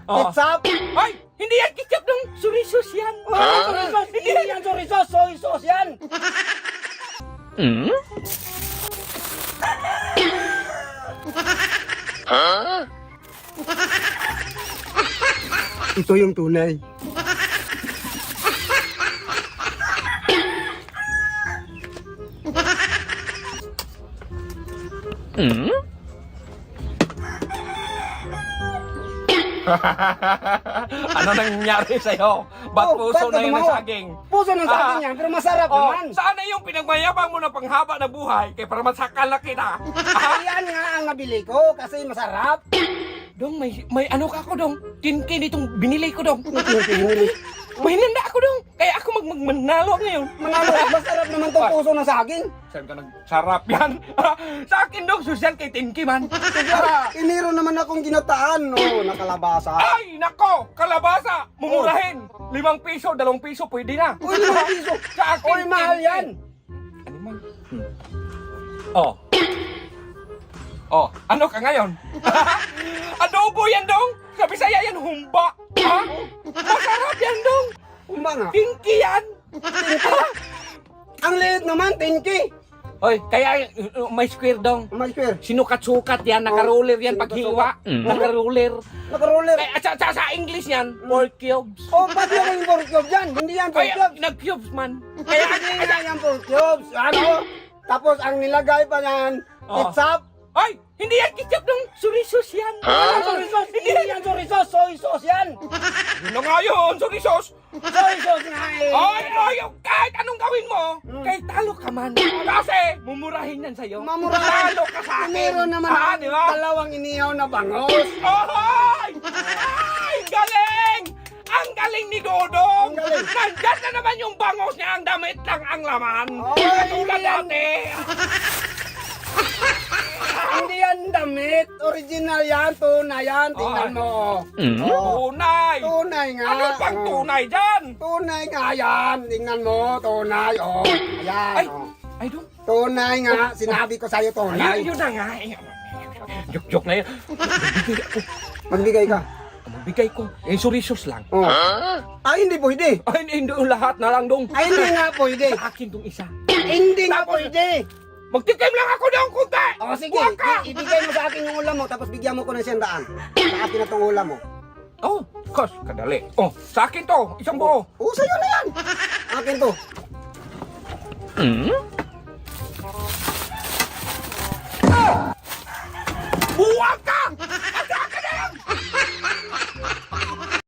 ketchup. Ay, hindi yan ketchup dong. Soy sauce yan. Soy sauce, hindi yan soy sauce, soy sauce yan. Ito yung tunay. Ano nangyari sa'yo? Ba't puso na yun ng saging? Puso ng saging yan, pero masarap naman. Sana yung pinagmayabang mo ng panghaba na buhay, kaya para masakal na kita. Yan nga ang nabili ko kasi masarap. Dong, may ano ka ako dong? Kinkin itong binili ko dong. Pinili. May hinanda ako dong. Kaya ako manalo ngayon. Manalo, masarap naman tong puso ng saging. Saan ka nagsarap yan? Sa akin dong, social kay Tinky man. Iniro naman akong ginataan, nakalabasa. Ay, nako! Kalabasa! Mumurahin! 5 piso, 2 piso, pwede na. Uy, 5 piso. Sa akin, Uy, mahal Tinky. yan. Ano man? Oh. Oh, ano ka ngayon? Adobo yan dong! Sa Bisaya yan, humba! Ha? Masarap yan dong! Umba nga. Kinky yan! Ang liit naman, 10K. Oy, kaya may square dong. May square. Sinukat-sukat yan, naka-roller yan paghiwa. Naka-roller. Naka-roller. Kaya sa English yan, 4 cubes. Oh, ba't yung 4 cubes yan? Hindi yan 4 Kaya cubes. nag-cubes man. Kaya hindi yan 4 cubes. Ano? Tapos ang nilagay pa yan, ketchup. Ay, hindi yan ketchup ng soy sauce yan. Soy sauce, hindi yan soy sauce, soy sauce yan. Yun na nga yun, soy sauce. Soy sauce nga eh. Ay, kahit anong gawin mo, kahit talo ka man. Kasi, mumurahin yan sa'yo. Mamurahan. Talo ka sa akin. Meron naman di ba? dalawang inihaw na bangos. Ay! Ay, galing! Ang galing ni Dodong! Ang galing. Nandyan na naman yung bangos niya, ang damit lang ang laman. Ay, Katulad yan. dati. Hindi yan damit. Original yan, tunay yan. Tingnan mo. Oh. Tunay! Tunay nga. Ano pang Oh. tunay dyan? Tunay nga yan. Tingnan mo, tunay. Oh. Ayan. Ay, Oh. ay doon. Tunay nga. Sinabi ko sa'yo, tunay. Yun na nga. Joke na yan. Magbigay ka. Magbigay ko. Soy sauce lang. Oh. Ay, hindi pwede. Ay, hindi lahat na lang dong. Ay, hindi nga pwede. Sa akin tong isa. Hindi nga Tapos- pwede. Magtikim lang ako ng kunti. O sige, Huwag ka. ibigay mo sa akin yung ulam mo, tapos bigyan mo ko ng 100. Sa akin na itong ulam mo. Oh, kas, kadali. Oh, sa akin to. Isang buo. Oo, sa'yo na yan. Akin to. Buwag ka!